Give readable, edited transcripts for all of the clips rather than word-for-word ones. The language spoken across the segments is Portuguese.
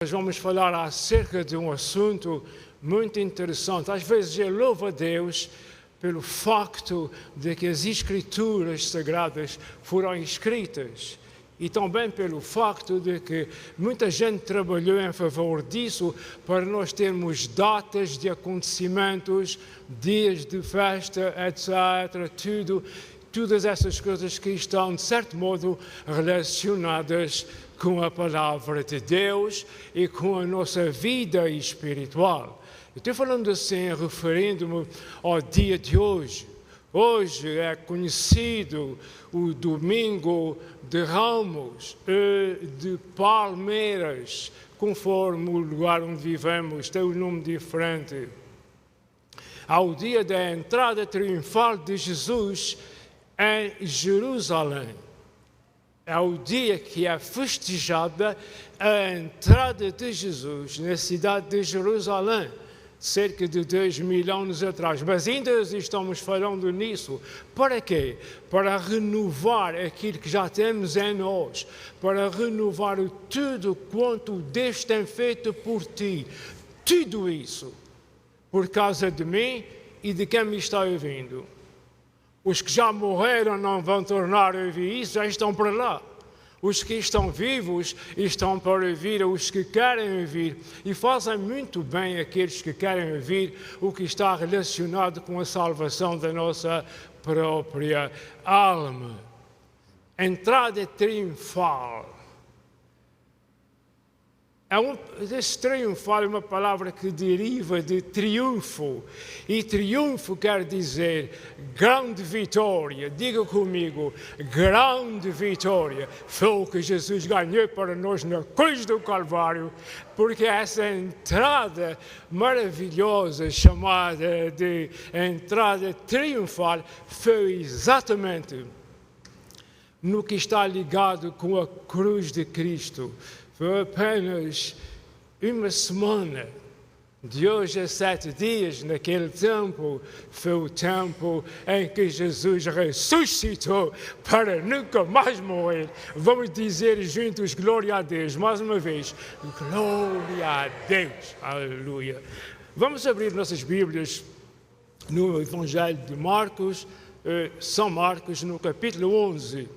Nós vamos falar acerca de um assunto muito interessante. Às vezes eu louvo a Deus pelo facto de que as Escrituras Sagradas foram escritas e também pelo facto de que muita gente trabalhou em favor disso para nós termos datas de acontecimentos, dias de festa, etc. Todas essas coisas que estão, de certo modo, relacionadas com a palavra de Deus e com a nossa vida espiritual. Eu estou falando assim, referindo-me ao dia de hoje. Hoje é conhecido o Domingo de Ramos, de Palmeiras, conforme o lugar onde vivemos, tem um nome diferente. Ao dia da entrada triunfal de Jesus em Jerusalém. É o dia que é festejada a entrada de Jesus na cidade de Jerusalém, cerca de 2000 anos atrás. Mas ainda estamos falando nisso. Para quê? Para renovar aquilo que já temos em nós, para renovar tudo quanto Deus tem feito por ti. Tudo isso, por causa de mim e de quem me está ouvindo. Os que já morreram não vão tornar a ouvir isso, já estão para lá. Os que estão vivos estão para ouvir os que querem ouvir. E fazem muito bem aqueles que querem ouvir o que está relacionado com a salvação da nossa própria alma. Entrada triunfal. Esse triunfal é uma palavra que deriva de triunfo. E triunfo quer dizer grande vitória. Diga comigo, grande vitória. Foi o que Jesus ganhou para nós na cruz do Calvário. Porque essa entrada maravilhosa, chamada de entrada triunfal, foi exatamente no que está ligado com a cruz de Cristo. Foi apenas uma semana, de hoje a 7 dias, naquele tempo, foi o tempo em que Jesus ressuscitou para nunca mais morrer. Vamos dizer juntos, glória a Deus, mais uma vez, glória a Deus, aleluia. Vamos abrir nossas Bíblias no Evangelho de Marcos, São Marcos, no capítulo 11,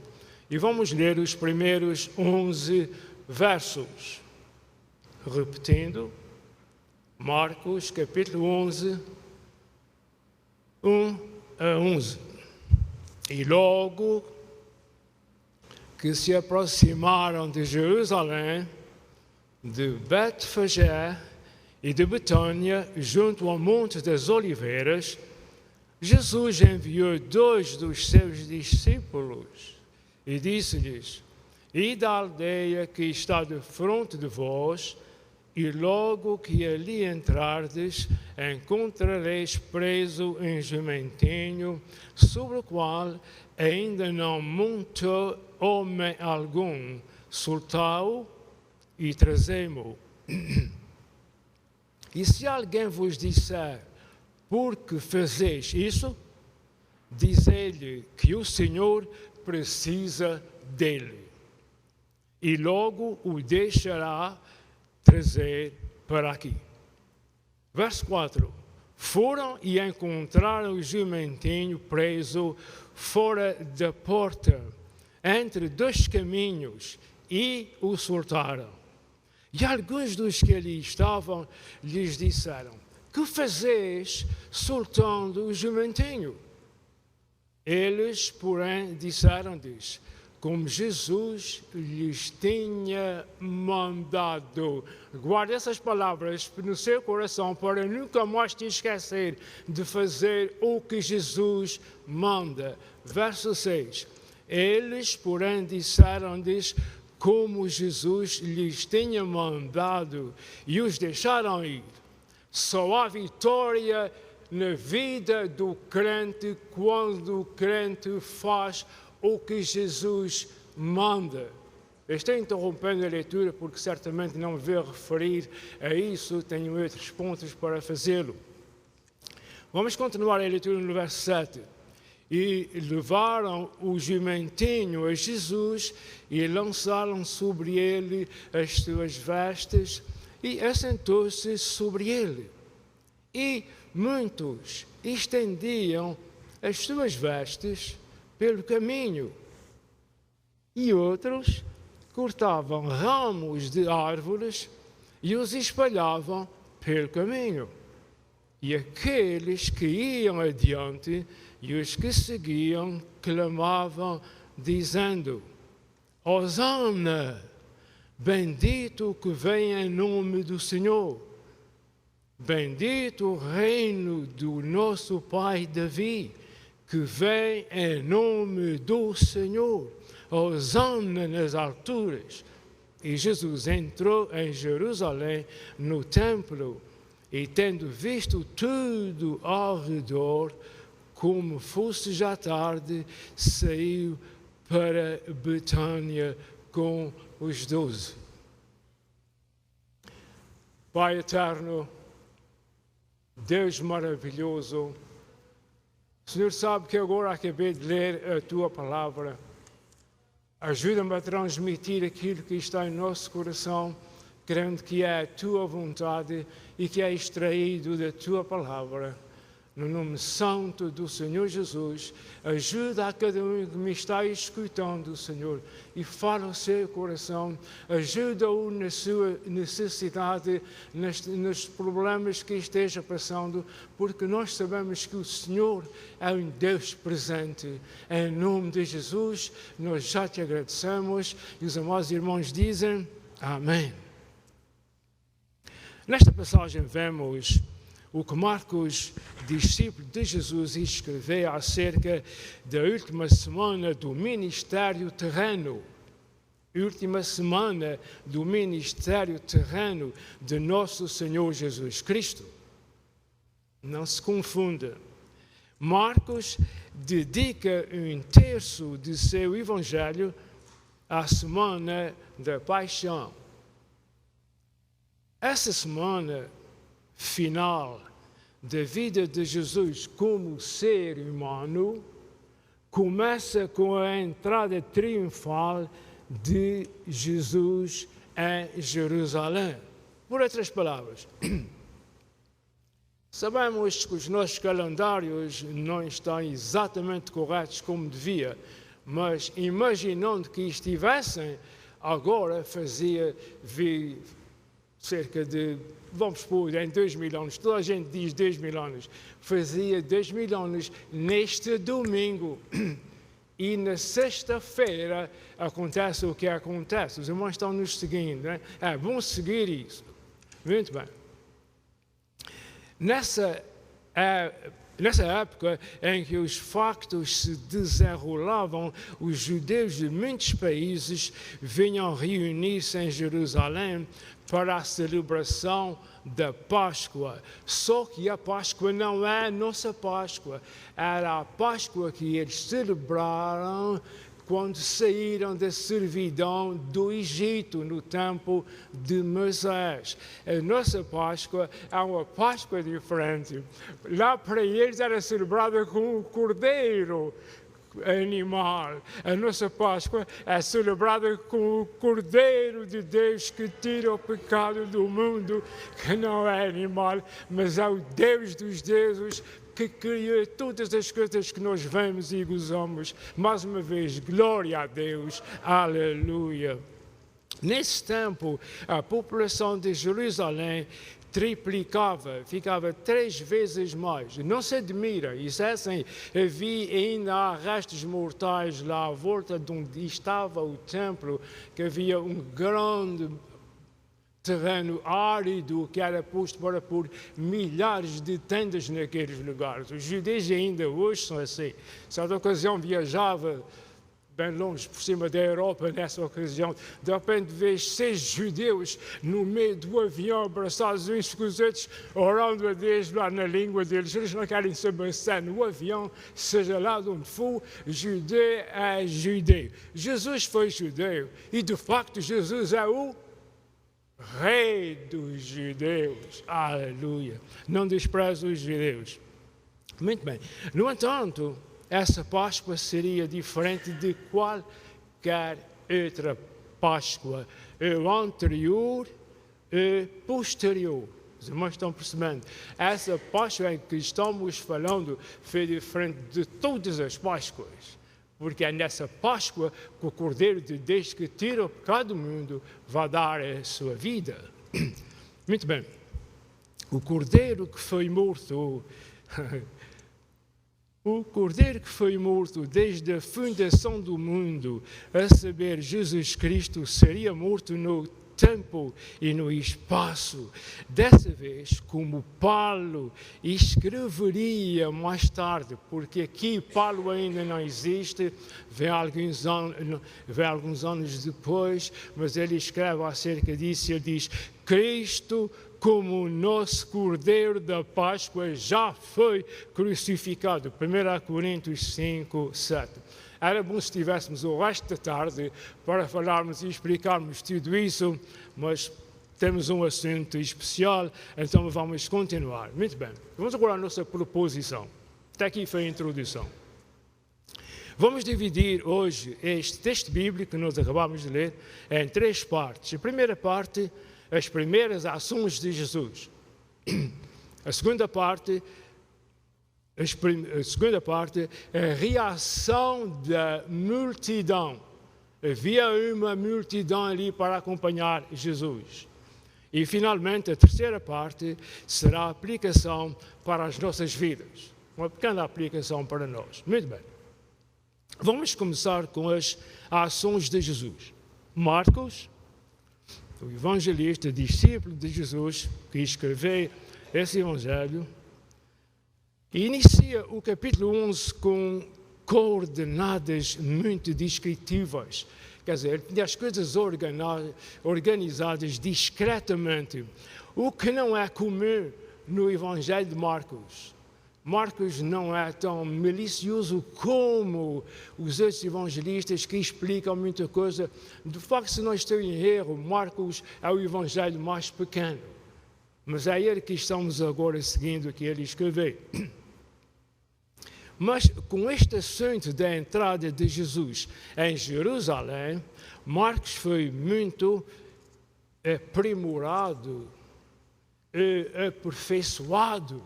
e vamos ler os primeiros 11 versos. Repetindo, Marcos, capítulo 11, 1 a 11. E logo que se aproximaram de Jerusalém, de Betfagé e de Betânia, junto ao Monte das Oliveiras, Jesus enviou 2 dos seus discípulos e disse-lhes: Ide à aldeia que está defronte de vós, e logo que ali entrardes, encontrareis preso um jumentinho, sobre o qual ainda não montou homem algum. Soltai-o e trazei-mo. E se alguém vos disser: por que fazeis isso? Dizei-lhe que o Senhor precisa dele. E logo o deixará trazer para aqui. Verso 4. Foram e encontraram o jumentinho preso fora da porta, entre 2 caminhos, e o soltaram. E alguns dos que ali estavam lhes disseram: que fazeis soltando o jumentinho? Eles, porém, disseram-lhes: como Jesus lhes tinha mandado. Guarde essas palavras no seu coração para nunca mais te esquecer de fazer o que Jesus manda. Verso 6. Eles, porém, disseram-lhes como Jesus lhes tinha mandado e os deixaram ir. Só há vitória na vida do crente quando o crente faz o que Jesus manda. Eu estou interrompendo a leitura porque certamente não me vou referir a isso, tenho outros pontos para fazê-lo. Vamos continuar a leitura no verso 7. E levaram o jumentinho a Jesus e lançaram sobre ele as suas vestes e assentou-se sobre ele. E muitos estendiam as suas vestes pelo caminho, e outros cortavam ramos de árvores e os espalhavam pelo caminho. E aqueles que iam adiante e os que seguiam clamavam, dizendo: Hosana, bendito o que vem em nome do Senhor, bendito o reino do nosso pai Davi, que vem em nome do Senhor, hosana nas alturas. E Jesus entrou em Jerusalém, no templo, e tendo visto tudo ao redor, como fosse já tarde, saiu para Betânia com os 12. Pai eterno, Deus maravilhoso, o Senhor sabe que agora acabei de ler a Tua palavra. Ajuda-me a transmitir aquilo que está em nosso coração, crendo que é a Tua vontade e que é extraído da Tua palavra. No nome santo do Senhor Jesus, ajuda a cada um que me está escutando, Senhor, e fala ao seu coração, ajuda-o na sua necessidade, nos problemas que esteja passando, porque nós sabemos que o Senhor é um Deus presente. Em nome de Jesus, nós já te agradecemos, e os amados irmãos dizem amém. Nesta passagem vemos o que Marcos, discípulo de Jesus, escreveu acerca da última semana do ministério terreno. Última semana do ministério terreno de nosso Senhor Jesus Cristo. Não se confunda. Marcos dedica um terço de seu evangelho à semana da paixão. Essa semana final da vida de Jesus como ser humano começa com a entrada triunfal de Jesus em Jerusalém. Por outras palavras, sabemos que os nossos calendários não estão exatamente corretos como devia, mas imaginando que estivessem, agora fazia cerca de, vamos pôr, em 2000 anos, toda a gente diz 2000 anos, fazia 2000 anos neste domingo. E na sexta-feira acontece o que acontece. Os irmãos estão nos seguindo, né? É bom seguir isso. Muito bem. Nessa época em que os factos se desenrolavam, os judeus de muitos países vinham reunir-se em Jerusalém para a celebração da Páscoa. Só que a Páscoa não é a nossa Páscoa. Era a Páscoa que eles celebraram quando saíram da servidão do Egito, no tempo de Moisés. A nossa Páscoa é uma Páscoa diferente. Lá para eles era celebrada com um cordeiro animal. A nossa Páscoa é celebrada com o Cordeiro de Deus que tira o pecado do mundo, que não é animal, mas é o Deus dos deuses, que criou todas as coisas que nós vemos e gozamos. Mais uma vez, glória a Deus, aleluia. Nesse tempo, a população de Jerusalém triplicava, ficava 3 vezes mais. Não se admira, isso é assim, havia ainda restos mortais lá à volta de onde estava o templo, que havia um grande terreno árido que era posto para pôr milhares de tendas naqueles lugares. Os judeus ainda hoje são assim. Certa ocasião viajava bem longe por cima da Europa nessa ocasião, de repente vejo 6 judeus no meio do avião, abraçados uns com os outros, orando a Deus lá na língua deles. Eles não querem saber se é no avião, seja lá de onde for, judeu é judeu. Jesus foi judeu e de facto Jesus é o Rei dos judeus. Aleluia. Não despreza os judeus. Muito bem. No entanto, essa Páscoa seria diferente de qualquer outra Páscoa. O anterior, posterior. Os irmãos estão percebendo? Essa Páscoa em que estamos falando foi diferente de todas as Páscoas. Porque é nessa Páscoa que o Cordeiro de Deus que tira o pecado do mundo vai dar a sua vida. Muito bem. O Cordeiro que foi morto... O Cordeiro que foi morto desde a fundação do mundo, a saber, Jesus Cristo, seria morto no tempo e no espaço. Dessa vez, como Paulo escreveria mais tarde, porque aqui Paulo ainda não existe, vem alguns anos depois, mas ele escreve acerca disso, ele diz, Cristo, como o nosso Cordeiro da Páscoa, já foi crucificado. 1 Coríntios 5, 7. Era bom se tivéssemos o resto da tarde para falarmos e explicarmos tudo isso, mas temos um assunto especial, então vamos continuar. Muito bem, vamos agora à nossa proposição. Até aqui foi a introdução. Vamos dividir hoje este texto bíblico que nós acabamos de ler em 3 partes. A primeira parte, as primeiras ações de Jesus. A segunda parte, a reação da multidão. Havia uma multidão ali para acompanhar Jesus. E, finalmente, a terceira parte será a aplicação para as nossas vidas. Uma pequena aplicação para nós. Muito bem. Vamos começar com as ações de Jesus. Marcos, o evangelista, discípulo de Jesus, que escreveu esse evangelho, inicia o capítulo 11 com coordenadas muito descritivas. Quer dizer, tinha as coisas organizadas discretamente, o que não é comum no evangelho de Marcos. Marcos não é tão malicioso como os outros evangelistas que explicam muita coisa. De facto, se não estou em erro, Marcos é o evangelho mais pequeno. Mas é ele que estamos agora seguindo, que ele escreveu. Mas com este assunto da entrada de Jesus em Jerusalém, Marcos foi muito aprimorado, aperfeiçoado.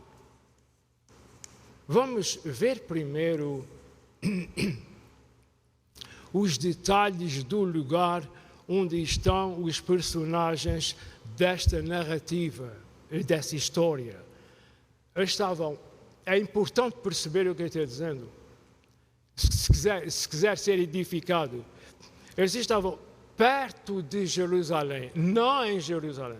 Vamos ver primeiro os detalhes do lugar onde estão os personagens desta narrativa, dessa história. É importante perceber o que eu estou dizendo. Se quiser ser edificado, eles estavam perto de Jerusalém, não em Jerusalém.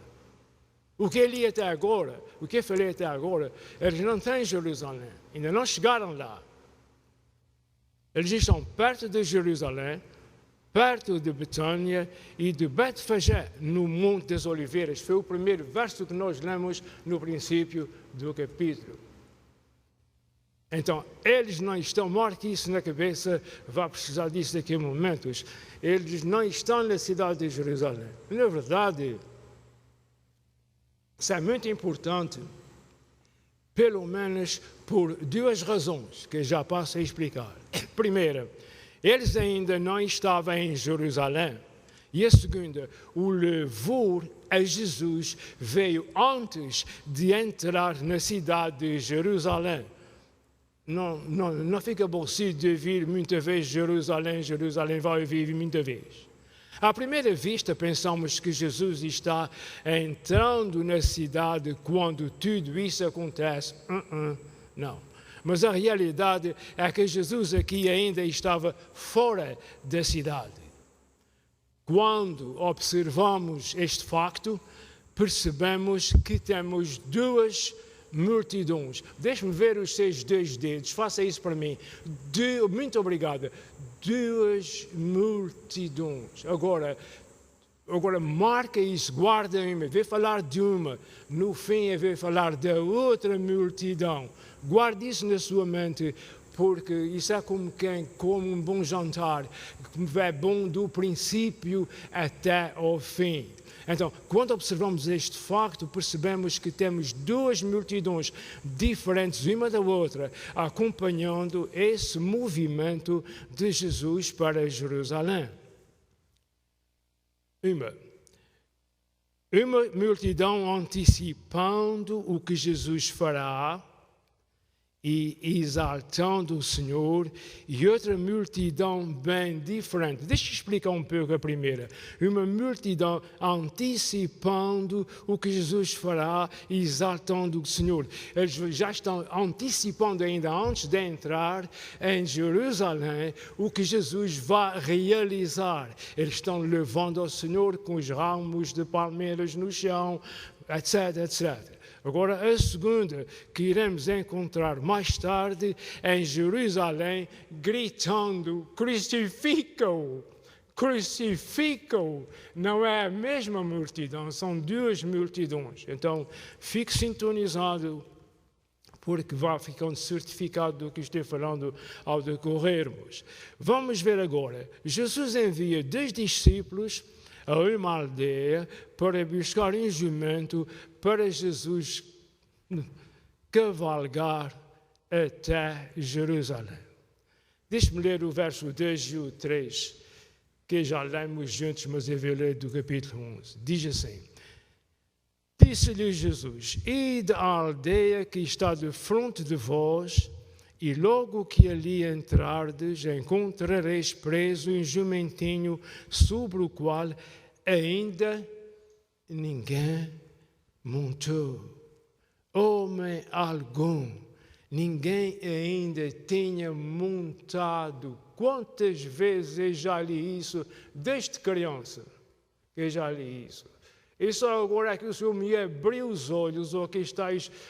O que ele até agora, o que eu falei até agora, eles não estão em Jerusalém, ainda não chegaram lá. Eles estão perto de Jerusalém, perto de Betânia e de Betfagé, no Monte das Oliveiras. Foi o primeiro verso que nós lemos no princípio do capítulo. Então, eles não estão, marque isso na cabeça, vai precisar disso daqui a momentos. Eles não estão na cidade de Jerusalém. Na verdade, isso é muito importante, pelo menos por 2 razões, que já passo a explicar. Primeira, eles ainda não estavam em Jerusalém. E a segunda, o louvor a Jesus veio antes de entrar na cidade de Jerusalém. Não fica bom se de ouvir muitas vezes Jerusalém, vai ouvir muitas vezes. À primeira vista, pensamos que Jesus está entrando na cidade quando tudo isso acontece. Não. Mas a realidade é que Jesus aqui ainda estava fora da cidade. Quando observamos este facto, percebemos que temos 2 multidões. Deixe-me ver os seus 2 dedos, faça isso para mim. Muito obrigado. 2 multidões. Agora marca isso, guarda uma. Vou falar de uma, no fim eu vou falar da outra multidão. Guarde isso na sua mente, porque isso é como quem come um bom jantar, é bom do princípio até ao fim. Então, quando observamos este facto, percebemos que temos 2 multidões diferentes, uma da outra, acompanhando esse movimento de Jesus para Jerusalém. Uma multidão antecipando o que Jesus fará e exaltando o Senhor, e outra multidão bem diferente. Deixa eu explicar um pouco a primeira. Uma multidão antecipando o que Jesus fará e exaltando o Senhor. Eles já estão antecipando ainda antes de entrar em Jerusalém o que Jesus vai realizar. Eles estão levando ao Senhor com os ramos de palmeiras no chão, etc, etc. Agora, a segunda que iremos encontrar mais tarde em Jerusalém, gritando, crucifica-o, crucifica-o. Não é a mesma multidão, são duas multidões. Então, fique sintonizado, porque vai ficando certificado do que estou falando ao decorrermos. Vamos ver agora. Jesus envia 2 discípulos a uma aldeia para buscar um jumento para Jesus cavalgar até Jerusalém. Deixe-me ler o verso 2 e o 3, que já lemos juntos, mas eu vou ler do capítulo 11. Diz assim: Disse-lhe Jesus: Ide à aldeia que está de frente de vós, e logo que ali entrardes, encontrareis preso um jumentinho sobre o qual ainda ninguém montou. Homem algum, ninguém ainda tinha montado. Quantas vezes eu já li isso, desde criança, que eu já li isso. E só agora é que o Senhor me abriu os olhos, ou que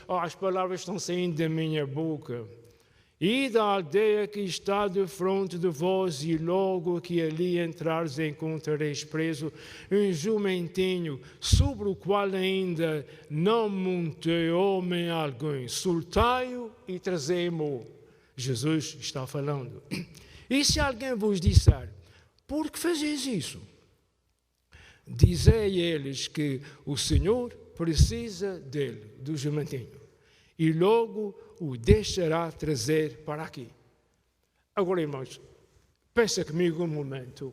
as palavras estão saindo da minha boca. E da aldeia que está de frente de vós, e logo que ali entrares, encontrareis preso um jumentinho, sobre o qual ainda não montei homem algum. Soltai-o e trazei-mo. Jesus está falando. E se alguém vos disser: por que fazeis isso? Dizei a eles que o Senhor precisa dele, do jumentinho, e logo o deixará trazer para aqui. Agora, irmãos, pensa comigo um momento.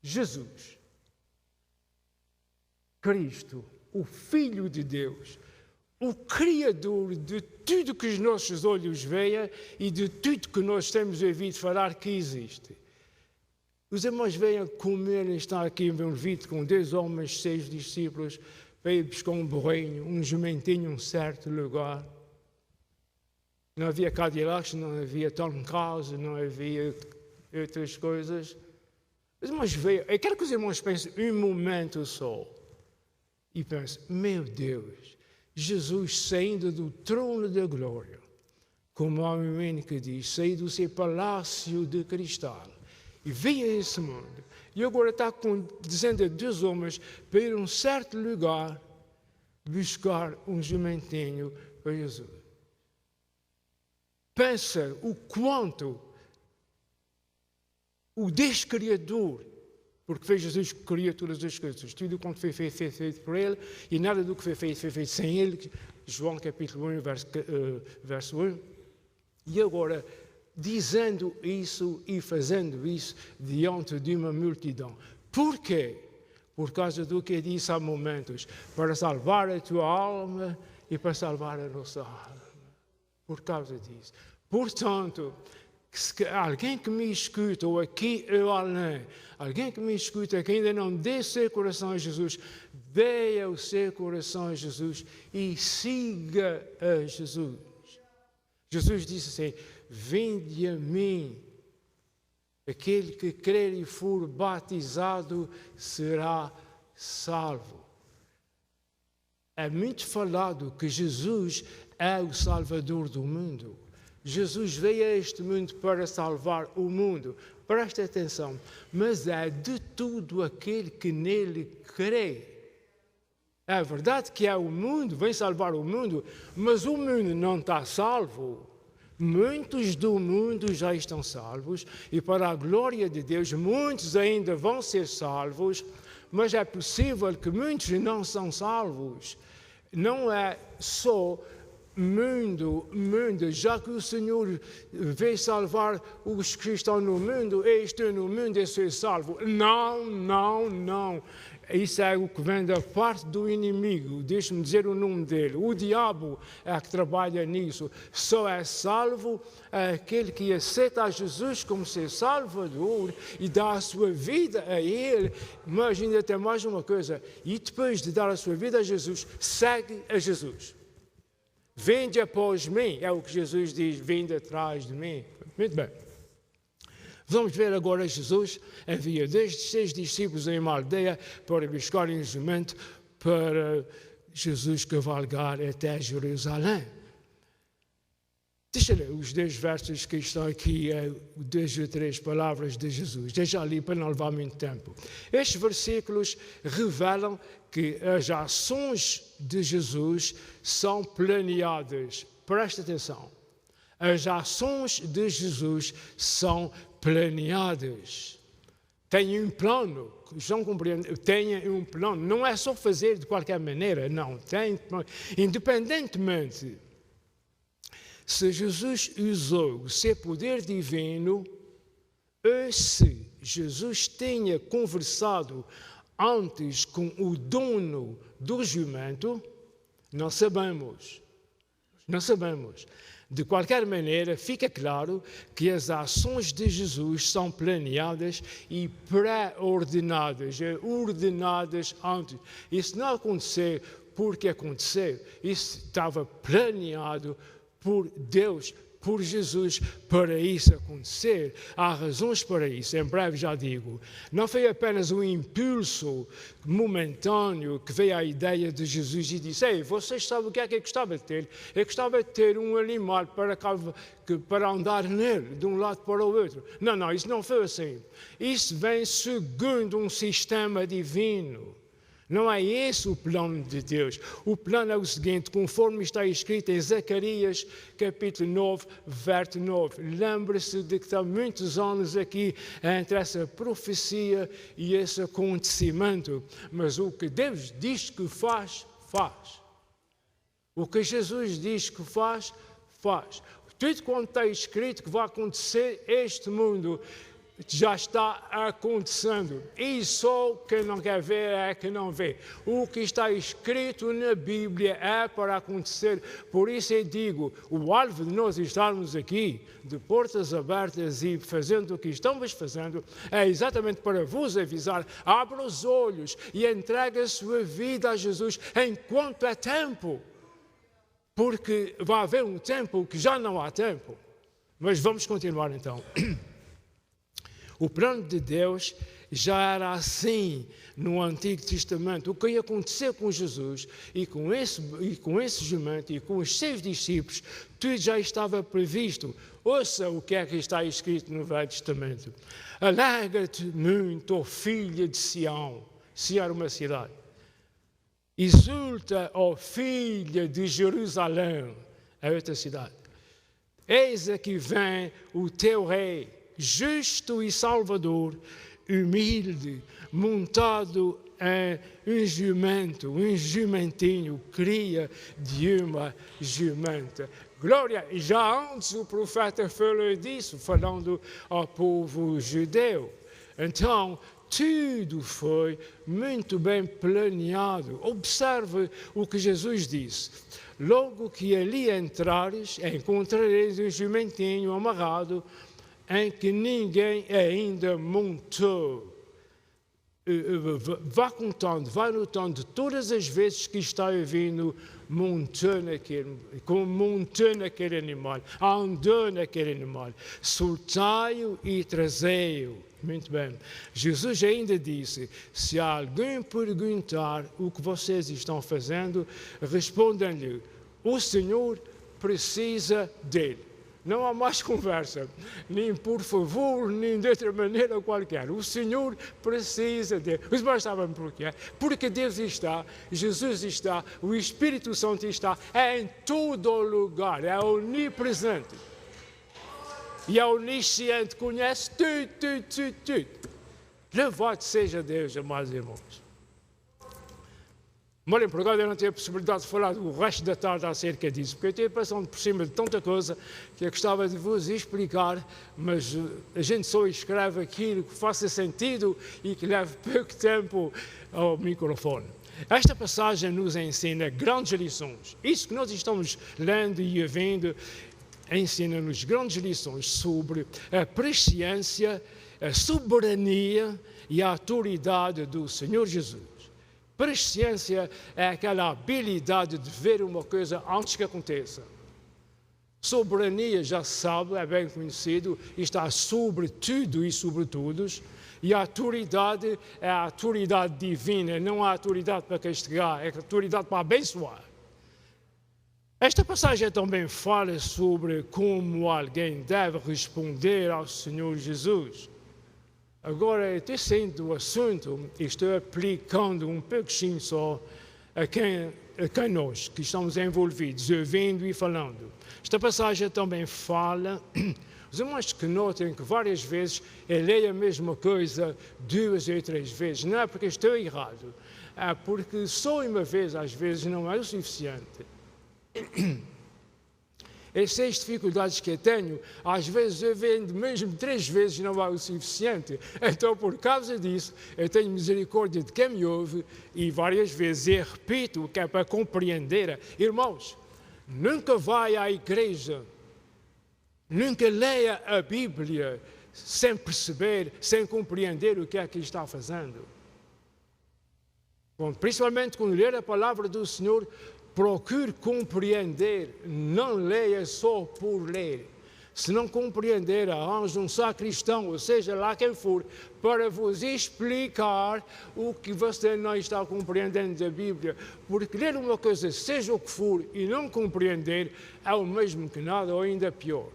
Jesus, Cristo, o Filho de Deus, o Criador de tudo que os nossos olhos veem e de tudo que nós temos ouvido falar que existe. Os irmãos veem como ele está aqui envolvido com 2 homens, 6 discípulos, para ir buscar um borrinho, um jumentinho, um certo lugar. Não havia Cadillacs, não havia Townhouse, não havia outras coisas. Os irmãos veem, eu quero que os irmãos pensem um momento só. E pensem: meu Deus, Jesus saindo do trono da glória, como há um hino que diz, saindo do seu palácio de cristal, e veio a esse mundo. E agora está dizendo a 2 homens para ir a um certo lugar buscar um jumentinho para Jesus. Pensa o quanto o Deus Criador, porque foi Jesus que criou todas as coisas, tudo quanto foi feito por Ele, e nada do que foi feito sem Ele, João capítulo 1, verso 1. E agora, dizendo isso e fazendo isso diante de uma multidão. Por quê? Por causa do que disse há momentos, para salvar a tua alma e para salvar a nossa alma. Por causa disso. Portanto, alguém que me escuta, ou aqui ou além, alguém que me escuta que ainda não dê seu coração a Jesus, dê o seu coração a Jesus e siga a Jesus. Jesus disse assim: vinde a mim, aquele que crer e for batizado será salvo. É muito falado que Jesus é o Salvador do mundo. Jesus veio a este mundo para salvar o mundo. Preste atenção. Mas é de tudo aquele que nele crê. É verdade que é o mundo, vem salvar o mundo, mas o mundo não está salvo. Muitos do mundo já estão salvos e, para a glória de Deus, muitos ainda vão ser salvos, mas é possível que muitos não são salvos. Não é só mundo, já que o Senhor veio salvar os que estão no mundo, eu estou no mundo e sou salvo. Não. Isso é o que vem da parte do inimigo, deixe-me dizer o nome dele. O diabo é que trabalha nisso. Só é salvo aquele que aceita a Jesus como seu Salvador e dá a sua vida a Ele. Mas ainda tem mais uma coisa, e depois de dar a sua vida a Jesus, segue a Jesus. Vinde após mim, é o que Jesus diz, vinde atrás de mim. Muito bem. Vamos ver agora Jesus envia 6 discípulos em uma aldeia para buscarem um jumento para Jesus cavalgar até Jerusalém. Deixa eu ler os 10 versos que estão aqui, 2 ou 3 palavras de Jesus. Deixa ali para não levar muito tempo. Estes versículos revelam que as ações de Jesus são planeadas. Presta atenção. As ações de Jesus são planeadas. Tem um plano. Estão compreendendo? Tem um plano. Não é só fazer de qualquer maneira. Não. Tem plano. Independentemente se Jesus usou o seu poder divino ou se Jesus tenha conversado antes com o dono do jumento, não sabemos. Não sabemos. De qualquer maneira, fica claro que as ações de Jesus são planeadas e pré-ordenadas, ordenadas antes. Isso não aconteceu porque aconteceu. Isso estava planeado por Deus, por Jesus, para isso acontecer. Há razões para isso, em breve já digo. Não foi apenas um impulso momentâneo que veio à ideia de Jesus e disse: ei, vocês sabem o que é que eu gostava de ter? Eu gostava de ter um animal para andar nele, de um lado para o outro. Não, isso não foi assim. Isso vem segundo um sistema divino. Não é esse o plano de Deus. O plano é o seguinte, conforme está escrito em Zacarias, capítulo 9, verso 9. Lembre-se de que está muitos anos aqui entre essa profecia e esse acontecimento. Mas o que Deus diz que faz, faz. O que Jesus diz que faz, faz. Tudo quanto está escrito que vai acontecer este mundo já está acontecendo. E só quem não quer ver é que não vê. O que está escrito na Bíblia é para acontecer. Por isso eu digo, o alvo de nós estarmos aqui, de portas abertas e fazendo o que estamos fazendo, é exatamente para vos avisar. Abra os olhos e entregue a sua vida a Jesus enquanto é tempo. Porque vai haver um tempo que já não há tempo. Mas vamos continuar então. O plano de Deus já era assim no Antigo Testamento. O que ia acontecer com Jesus e com esse jumento e com os seus discípulos, tudo já estava previsto. Ouça o que é que está escrito no Velho Testamento. Alegra-te muito, ó filha de Sião. Sião era uma cidade. Exulta, ó filha de Jerusalém. É outra cidade. Eis aqui vem o teu rei, justo e salvador, humilde, montado em um jumento, um jumentinho, cria de uma jumenta. Glória! Já antes o profeta falou disso, falando ao povo judeu. Então, tudo foi muito bem planeado. Observe o que Jesus disse. Logo que ali entrares, encontrareis um jumentinho amarrado, em que ninguém ainda montou. Vá contando, vá notando todas as vezes que está ouvindo montou naquele animal, andou naquele animal, soltai-o e trazei-o. Muito bem. Jesus ainda disse, se alguém perguntar o que vocês estão fazendo, respondam-lhe, o Senhor precisa dele. Não há mais conversa, nem por favor, nem de outra maneira qualquer. O Senhor precisa dele. Os irmãos sabem porquê? Porque Deus está, Jesus está, o Espírito Santo está em todo lugar, é onipresente. E é onisciente, conhece tudo. Louvado seja Deus, amados irmãos. Mal empregado, eu não tenho a possibilidade de falar o resto da tarde acerca disso, porque eu tenho passando por cima de tanta coisa que eu gostava de vos explicar, mas a gente só escreve aquilo que faça sentido e que leve pouco tempo ao microfone. Esta passagem nos ensina grandes lições. Isso que nós estamos lendo e ouvindo ensina-nos grandes lições sobre a presciência, a soberania e a autoridade do Senhor Jesus. Presciência é aquela habilidade de ver uma coisa antes que aconteça. Soberania, já se sabe, é bem conhecido, está sobre tudo e sobre todos. E a autoridade é a autoridade divina, não a autoridade para castigar, é a autoridade para abençoar. Esta passagem também fala sobre como alguém deve responder ao Senhor Jesus. Agora, eu estou saindo do assunto e estou aplicando um pouquinho só a nós que estamos envolvidos, ouvindo e falando. Esta passagem também fala, os irmãos que notem que várias vezes eu leio a mesma coisa 2 ou 3 vezes. Não é porque estou errado, é porque só uma vez às vezes não é o suficiente. Essas dificuldades que eu tenho, às vezes eu vendo mesmo 3 vezes não é o suficiente. Então, por causa disso, eu tenho misericórdia de quem me ouve e várias vezes eu repito que é para compreender. Irmãos, nunca vai à igreja, nunca leia a Bíblia sem perceber, sem compreender o que é que está fazendo. Bom, principalmente quando ler a palavra do Senhor, procure compreender, não leia só por ler. Se não compreender, arranje um sacristão, ou seja, lá quem for, para vos explicar o que você não está compreendendo da Bíblia. Porque ler uma coisa, seja o que for, e não compreender, é o mesmo que nada, ou ainda pior.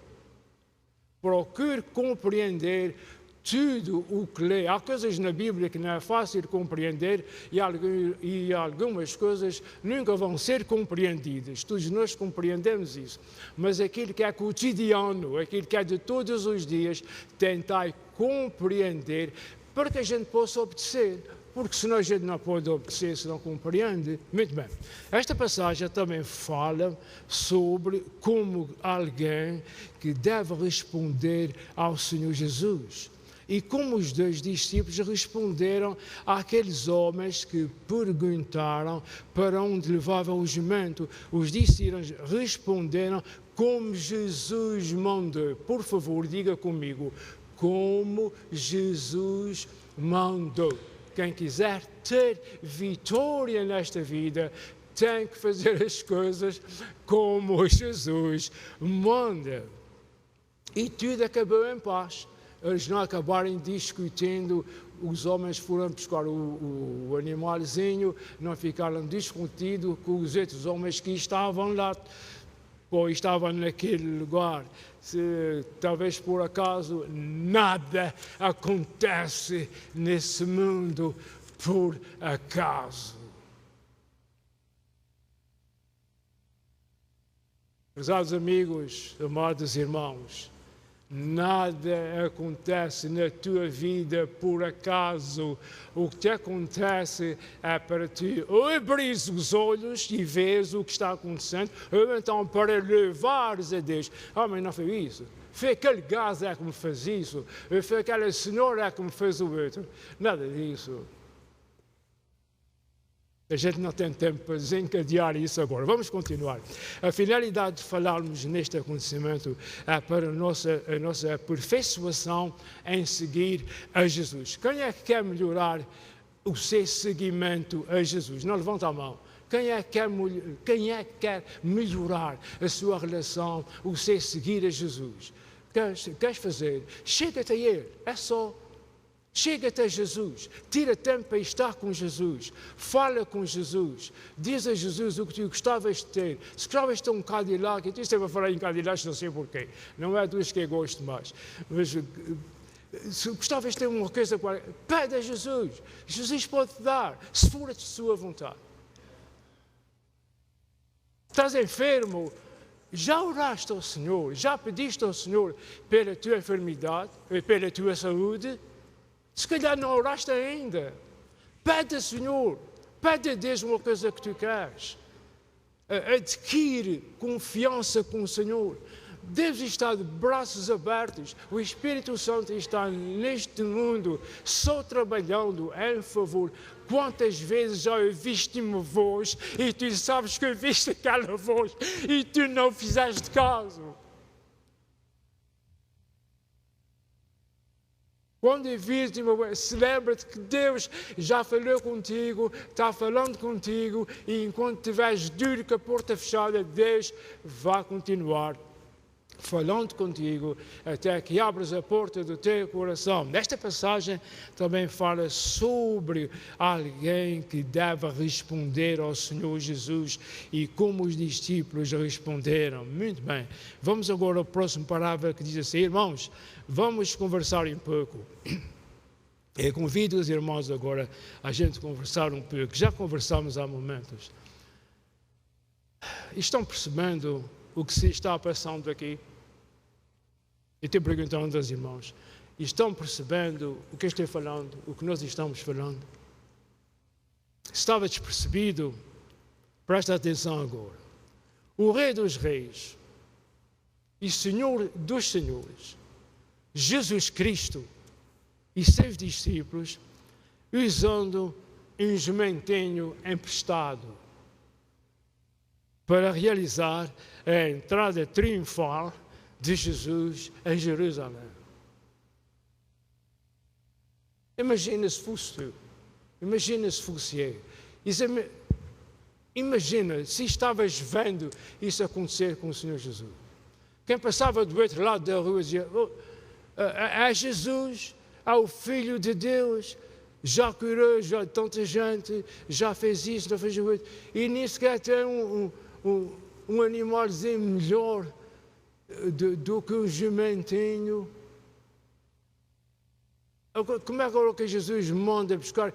Procure compreender tudo o que lê. Há coisas na Bíblia que não é fácil de compreender e algumas coisas nunca vão ser compreendidas. Todos nós compreendemos isso. Mas aquilo que é cotidiano, aquilo que é de todos os dias, tentai compreender para que a gente possa obedecer. Porque senão a gente não pode obedecer se não compreende. Muito bem. Esta passagem também fala sobre como alguém que deve responder ao Senhor Jesus. E como os 2 discípulos responderam àqueles homens que perguntaram para onde levava o jumento. Os discípulos responderam como Jesus mandou. Por favor, diga comigo, como Jesus mandou. Quem quiser ter vitória nesta vida, tem que fazer as coisas como Jesus manda. E tudo acabou em paz. Eles não acabaram discutindo, os homens foram buscar o animalzinho, não ficaram discutindo com os outros homens que estavam lá, ou estavam naquele lugar. Talvez por acaso nada acontece nesse mundo por acaso. Prezados amigos, amados irmãos, nada acontece na tua vida por acaso. O que te acontece é para ti ou abrires os olhos e vês o que está acontecendo, ou então para louvares a Deus. Mas não foi isso. Foi aquele gajo que me fez isso. Ou foi aquela senhora que me fez o outro. Nada disso. A gente não tem tempo para desencadear isso agora. Vamos continuar. A finalidade de falarmos neste acontecimento é para a nossa aperfeiçoação em seguir a Jesus. Quem é que quer melhorar o seu seguimento a Jesus? Não levanta a mão. Quem é que quer melhorar a sua relação, o seu seguir a Jesus? Queres fazer? Chega-te a Ele. É só. Chega-te a Jesus, tira tempo para estar com Jesus, fala com Jesus, diz a Jesus o que tu gostavas de ter. Se gostavas de ter um Cadillac, eu sempre a falar em Cadillac, não sei porquê, não é dos que eu gosto mais, mas se gostavas de ter uma coisa, pede a Jesus, Jesus pode te dar, se for de sua vontade. Estás enfermo, já oraste ao Senhor, já pediste ao Senhor pela tua enfermidade, pela tua saúde? Se calhar não oraste ainda. Pede ao Senhor, Pede a Deus uma coisa que tu queres. Adquire confiança com o Senhor. Deus está de braços abertos. O Espírito Santo está neste mundo só trabalhando em favor. Quantas vezes já ouviste uma voz e tu sabes que ouviste aquela voz e tu não fizeste caso? Quando ouviste uma voz, lembra-te que Deus já falou contigo, está falando contigo, e enquanto estiveres duro com a porta fechada, Deus vai continuar falando contigo até que abras a porta do teu coração. Nesta passagem também fala sobre alguém que deve responder ao Senhor Jesus e como os discípulos responderam. Muito bem. Vamos agora ao próximo parágrafo que diz assim: irmãos, vamos conversar um pouco. Eu convido os irmãos agora a gente conversar um pouco. Já conversamos há momentos. Estão percebendo o que se está passando aqui? E estou perguntando aos irmãos, estão percebendo o que eu estou falando, o que nós estamos falando? Estava despercebido? Presta atenção agora. O Rei dos Reis e Senhor dos Senhores, Jesus Cristo e seus discípulos, usando um jumentinho emprestado para realizar a entrada triunfal de Jesus em Jerusalém. Imagina se fosse tu. Imagina se fosse eu. Imagina se estavas vendo isso acontecer com o Senhor Jesus. Quem passava do outro lado da rua dizia: é Jesus, é o Filho de Deus, já curou já tanta gente, já fez isso, já fez aquilo. E nem sequer tem um animalzinho melhor do que um jumentinho. Como é que Jesus manda buscar?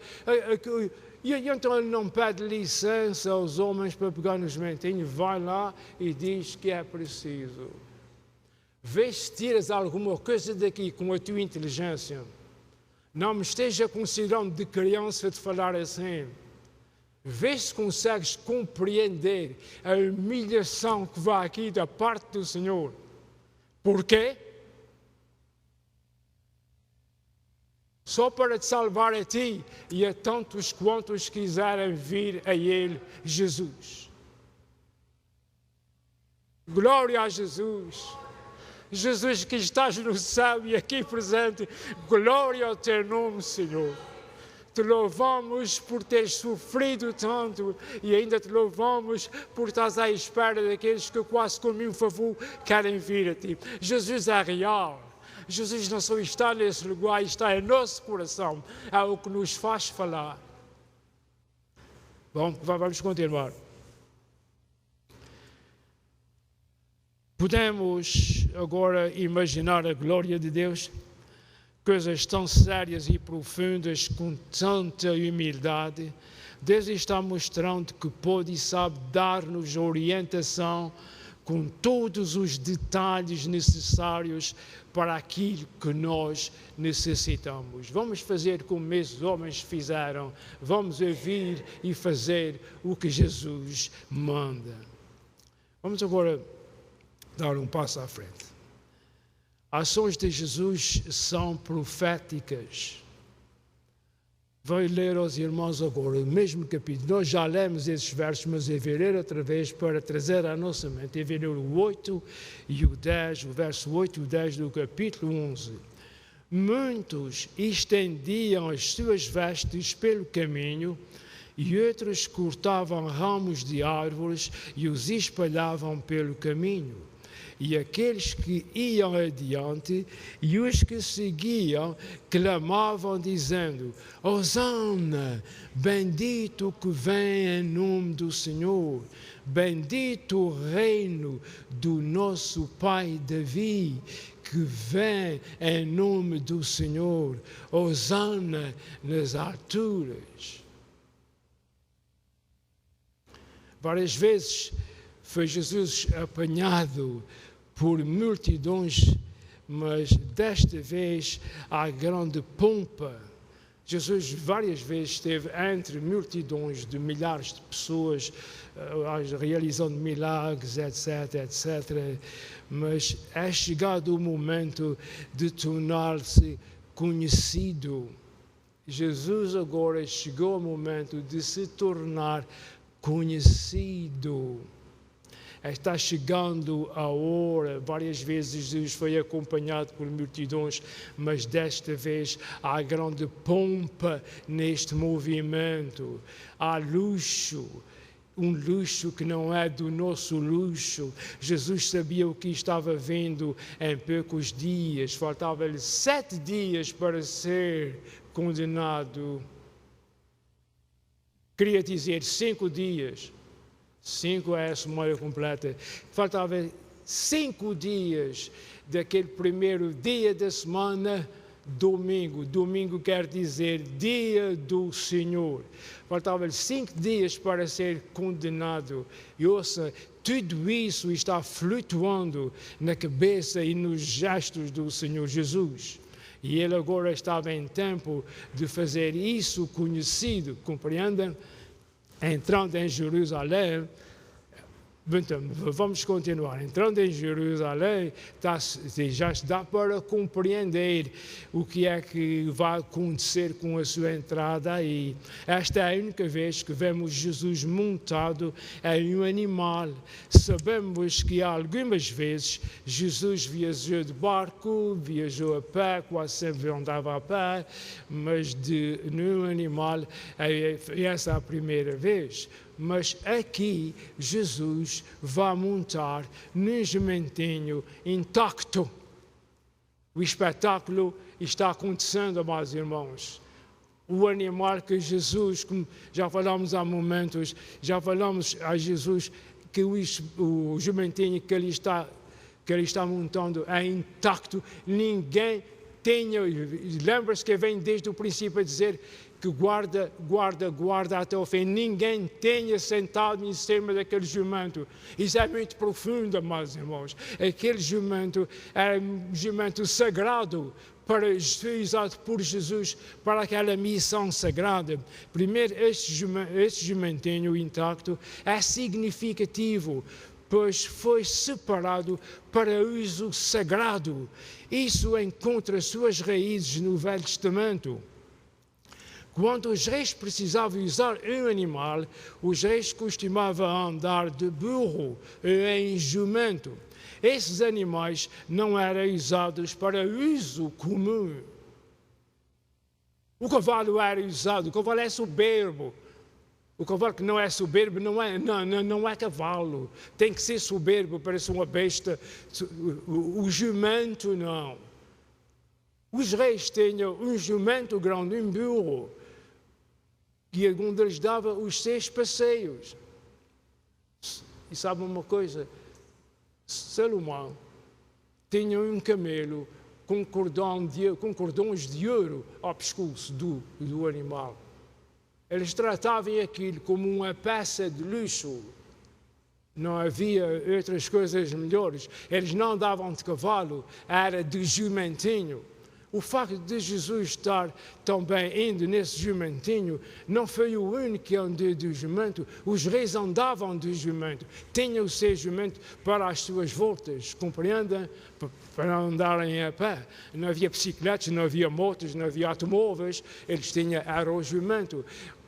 E então ele não pede licença aos homens para pegar no jumentinho, vai lá e diz que é preciso. Vê se tiras alguma coisa daqui com a tua inteligência. Não me esteja considerando de criança de falar assim. Vê se consegues compreender a humilhação que vai aqui da parte do Senhor. Por quê? Só para te salvar a ti e a tantos quantos quiserem vir a Ele, Jesus. Glória a Jesus. Jesus que estás no céu e aqui presente, glória ao teu nome, Senhor. Te louvamos por teres sofrido tanto e ainda te louvamos por estás à espera daqueles que quase como um favor querem vir a ti. Jesus é real. Jesus não só está nesse lugar, está em nosso coração. É o que nos faz falar. Bom, vamos continuar. Podemos agora imaginar a glória de Deus? Coisas tão sérias e profundas, com tanta humildade. Deus está mostrando que pode e sabe dar-nos orientação com todos os detalhes necessários para aquilo que nós necessitamos. Vamos fazer como esses homens fizeram. Vamos ouvir e fazer o que Jesus manda. Vamos agora dar um passo à frente. Ações de Jesus são proféticas. Vou ler aos irmãos agora o mesmo capítulo. Nós já lemos esses versos, mas eu vou ler outra vez para trazer à nossa mente. Eu vou ler o 8 e o 10, o verso 8 e o 10 do capítulo 11. Muitos estendiam as suas vestes pelo caminho e outros cortavam ramos de árvores e os espalhavam pelo caminho. E aqueles que iam adiante e os que seguiam clamavam dizendo: Hosana, bendito que vem em nome do Senhor, bendito o reino do nosso pai Davi, que vem em nome do Senhor, Hosana nas alturas. Várias vezes foi Jesus apanhado por multidões, mas desta vez há grande pompa Jesus várias vezes esteve entre multidões de milhares de pessoas, realizando milagres, etc, etc. Mas é chegado o momento de tornar-se conhecido. Jesus agora chegou ao momento de se tornar conhecido. Está chegando a hora. Várias vezes Jesus foi acompanhado por multidões, mas desta vez há grande pompa neste movimento. Há luxo, um luxo que não é do nosso luxo. Jesus sabia o que estava vindo em poucos dias. Faltavam-lhe 7 dias para ser condenado. Queria dizer 5 dias. 5 é a semana completa. Faltavam 5 dias daquele primeiro dia da semana, domingo. Domingo quer dizer dia do Senhor. Faltavam 5 dias para ser condenado. E ouça, tudo isso está flutuando na cabeça e nos gestos do Senhor Jesus. E ele agora estava em tempo de fazer isso conhecido, compreendem? Entrando em Jerusalém, então, vamos continuar. Entrando em Jerusalém, já dá para compreender o que é que vai acontecer com a sua entrada aí. Esta é a única vez que vemos Jesus montado em um animal. Sabemos que algumas vezes Jesus viajou de barco, viajou a pé, quase sempre andava a pé, mas num animal, essa é a primeira vez. Mas aqui Jesus vai montar num jumentinho intacto. O espetáculo está acontecendo, meus irmãos. O animal que Jesus, como já falamos há momentos, já falamos a Jesus que o jumentinho que ele está montando é intacto. Ninguém tenha, lembra-se que vem desde o princípio a dizer que guarda até o fim. Ninguém tenha sentado em cima daquele jumento. Isso é muito profundo, meus irmãos. Aquele jumento é um jumento sagrado, usado por Jesus para aquela missão sagrada. Primeiro, esse jumentinho intacto é significativo, pois foi separado para uso sagrado. Isso encontra suas raízes no Velho Testamento. Quando os reis precisavam usar um animal, os reis costumavam andar de burro em jumento. Esses animais não eram usados para uso comum. O cavalo era usado, o cavalo é soberbo. O cavalo que não é soberbo não é cavalo. Tem que ser soberbo, parece uma besta. O jumento não. Os reis tinham um jumento grande, um burro, e onde lhes dava os 6 passeios. E sabe uma coisa? Salomão tinha um camelo com cordões de ouro ao pescoço do animal. Eles tratavam aquilo como uma peça de luxo. Não havia outras coisas melhores. Eles não andavam de cavalo, era de jumentinho. O facto de Jesus estar também indo nesse jumentinho não foi o único que andou de jumento. Os reis andavam de jumento. Tinham o seu jumento para as suas voltas, compreendem? Para andarem a pé. Não havia bicicletas, não havia motos, não havia automóveis. Eles tinham, era o jumento.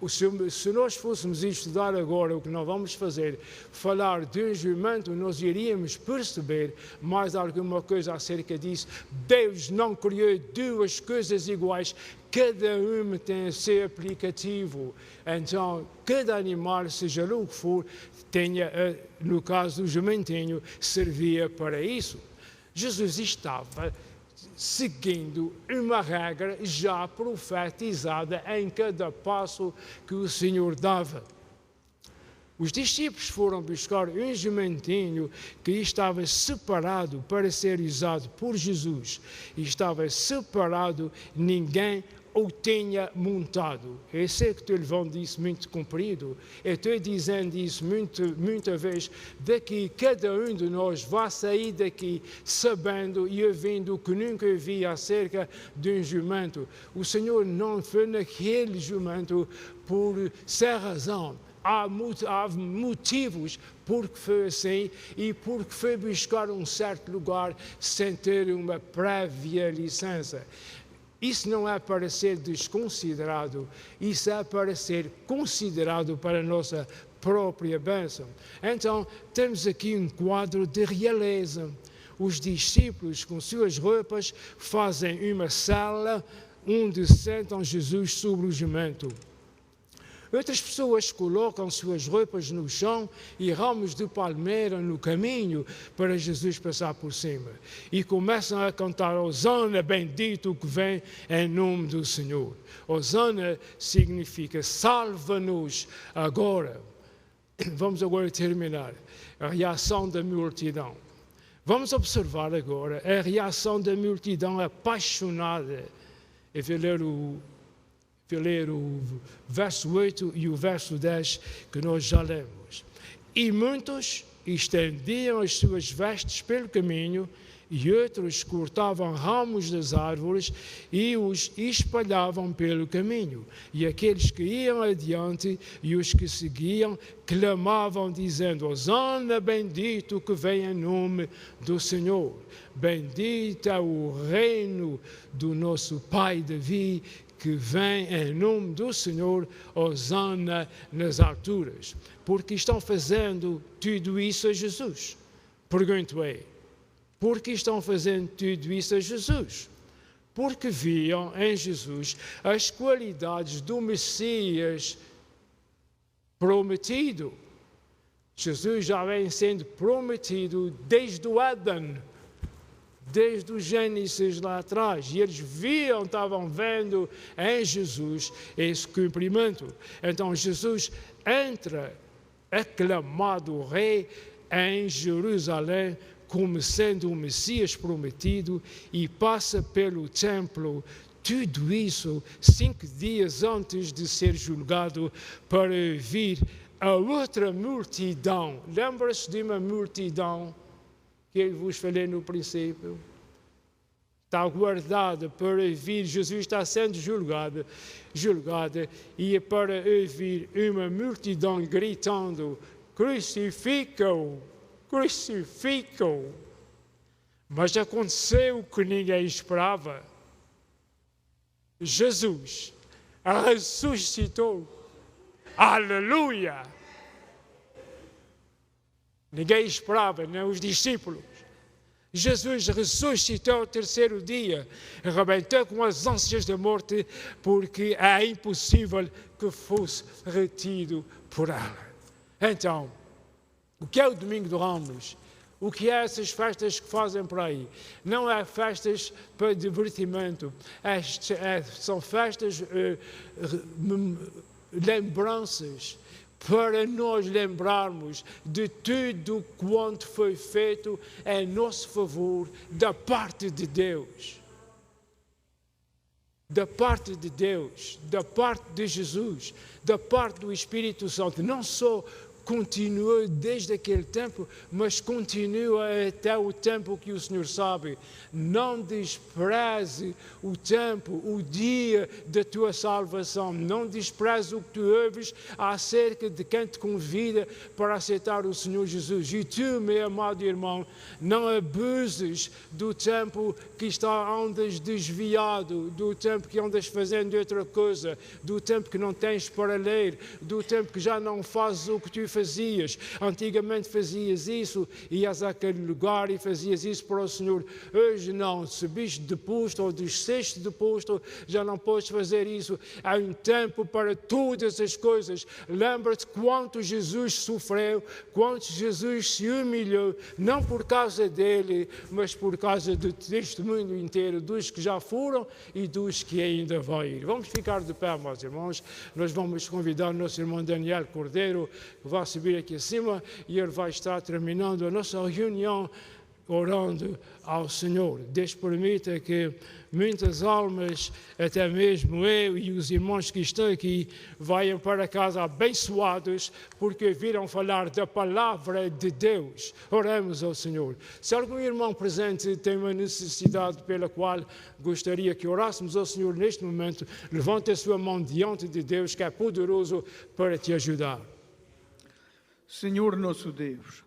Se nós fôssemos estudar agora o que nós vamos fazer, falar de um jumento, nós iríamos perceber mais alguma coisa acerca disso. Deus não criou 2 coisas iguais, cada uma tem o seu aplicativo. Então, cada animal, seja lá o que for, no caso do jumentinho, servia para isso. Jesus estava seguindo uma regra já profetizada em cada passo que o Senhor dava. Os discípulos foram buscar um jumentinho que estava separado para ser usado por Jesus. E estava separado, ninguém o tenha montado. Eu sei que estou levando isso muito comprido. Eu estou dizendo isso muita vez, daqui cada um de nós vai sair daqui sabendo e ouvindo o que nunca ouvi acerca de um jumento. O Senhor não foi naquele jumento por sem razão. Há motivos porque foi assim e porque foi buscar um certo lugar sem ter uma prévia licença. Isso não é para ser desconsiderado, isso é para ser considerado para a nossa própria bênção. Então, temos aqui um quadro de realeza. Os discípulos, com suas roupas, fazem uma sala onde sentam Jesus sobre o jumento. Outras pessoas colocam suas roupas no chão e ramos de palmeira no caminho para Jesus passar por cima. E começam a cantar: Hosana, bendito que vem em nome do Senhor. Hosana significa salva-nos agora. Vamos agora terminar a reação da multidão. Vamos observar agora a reação da multidão apaixonada. Eu vou ler o verso 8 e o verso 10 que nós já lemos. E muitos estendiam as suas vestes pelo caminho, e outros cortavam ramos das árvores e os espalhavam pelo caminho. E aqueles que iam adiante e os que seguiam clamavam, dizendo: Hosana, bendito que vem em nome do Senhor. Bendito é o reino do nosso pai Davi, que vem em nome do Senhor, hosana nas alturas. Porque estão fazendo tudo isso a Jesus? Pergunto eu. Porque estão fazendo tudo isso a Jesus? Porque viam em Jesus as qualidades do Messias prometido. Jesus já vem sendo prometido desde o Adão, desde o Gênesis lá atrás, e eles estavam vendo em Jesus esse cumprimento. Então Jesus entra, aclamado rei, em Jerusalém, como sendo o Messias prometido, e passa pelo templo, tudo isso 5 dias antes de ser julgado, para vir a outra multidão. Lembra-se de uma multidão que eu vos falei no princípio? Está guardada para ouvir. Jesus está sendo julgada, e para ouvir uma multidão gritando: crucificam, crucificam. Mas aconteceu o que ninguém esperava. Jesus ressuscitou. Aleluia! Ninguém esperava, nem os discípulos. Jesus ressuscitou ao 3º dia, arrebentou com as ânsias da morte, porque é impossível que fosse retido por ela. Então, o que é o Domingo de Ramos? O que é essas festas que fazem por aí? Não é festas para divertimento, são festas, lembranças, para nós lembrarmos de tudo quanto foi feito em nosso favor da parte de Deus. Da parte de Deus, da parte de Jesus, da parte do Espírito Santo. Não só continua desde aquele tempo, mas continua até o tempo que o Senhor sabe. Não despreze o tempo, o dia da tua salvação. Não despreze o que tu ouves acerca de quem te convida para aceitar o Senhor Jesus. E tu, meu amado irmão, não abuses do tempo que andas desviado, do tempo que andas fazendo outra coisa, do tempo que não tens para ler, do tempo que já não fazes o que tu fazias. Antigamente fazias isso, ias àquele lugar e fazias isso para o Senhor. Hoje não, subiste de posto ou desceste de posto, já não podes fazer isso. Há um tempo para todas as coisas. Lembra-te quanto Jesus sofreu, quanto Jesus se humilhou, não por causa dele, mas por causa deste mundo inteiro, dos que já foram e dos que ainda vão ir. Vamos ficar de pé, meus irmãos. Nós vamos convidar o nosso irmão Daniel Cordeiro, que vai subir aqui acima, e ele vai estar terminando a nossa reunião orando ao Senhor. Deus permita que muitas almas, até mesmo eu e os irmãos que estão aqui, venham para casa abençoados, porque viram falar da palavra de Deus. Oremos ao Senhor. Se algum irmão presente tem uma necessidade pela qual gostaria que orássemos ao Senhor neste momento, levante a sua mão diante de Deus, que é poderoso para te ajudar. Senhor nosso Deus,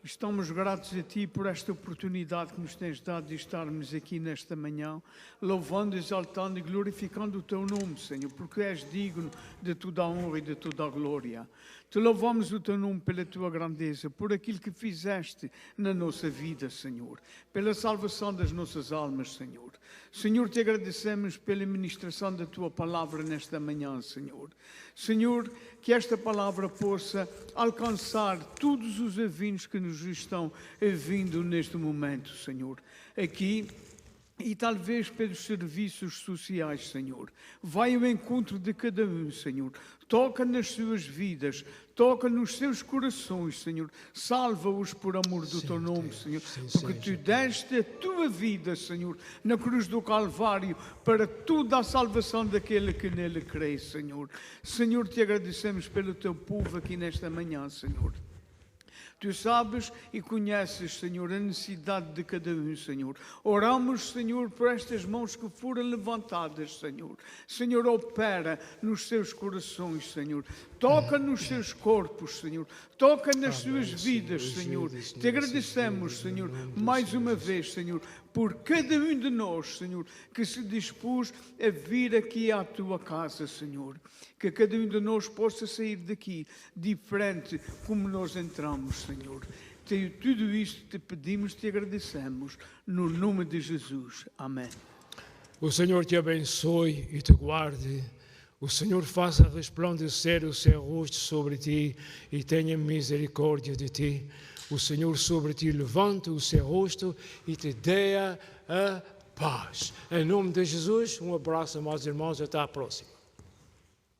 estamos gratos a Ti por esta oportunidade que nos tens dado de estarmos aqui nesta manhã, louvando, exaltando e glorificando o Teu nome, Senhor, porque és digno de toda a honra e de toda a glória. Te louvamos o Teu nome pela Tua grandeza, por aquilo que fizeste na nossa vida, Senhor, pela salvação das nossas almas, Senhor. Senhor, te agradecemos pela ministração da Tua palavra nesta manhã, Senhor. Senhor, que esta palavra possa alcançar todos os ouvintes que nos estão vindo neste momento, Senhor. Aqui e talvez pelos serviços sociais, Senhor. Vai ao encontro de cada um, Senhor. Toca nas suas vidas, toca nos seus corações, Senhor. Salva-os por amor do Teu nome, Senhor. Porque Tu deste a Tua vida, Senhor, na cruz do Calvário, para toda a salvação daquele que nele crê, Senhor. Senhor, te agradecemos pelo Teu povo aqui nesta manhã, Senhor. Tu sabes e conheces, Senhor, a necessidade de cada um, Senhor. Oramos, Senhor, por estas mãos que foram levantadas, Senhor. Senhor, opera nos seus corações, Senhor. Toca nos seus corpos, Senhor. Toca nas suas vidas, Senhor. Te agradecemos, Senhor, mais uma vez, Senhor, por cada um de nós, Senhor, que se dispôs a vir aqui à Tua casa, Senhor. Que cada um de nós possa sair daqui diferente como nós entramos, Senhor. Tudo isto te pedimos, te agradecemos, no nome de Jesus. Amém. O Senhor te abençoe e te guarde. O Senhor faça resplandecer o seu rosto sobre ti e tenha misericórdia de ti. O Senhor sobre ti levanta o seu rosto e te dê a paz. Em nome de Jesus, um abraço, meus irmãos, até a próxima.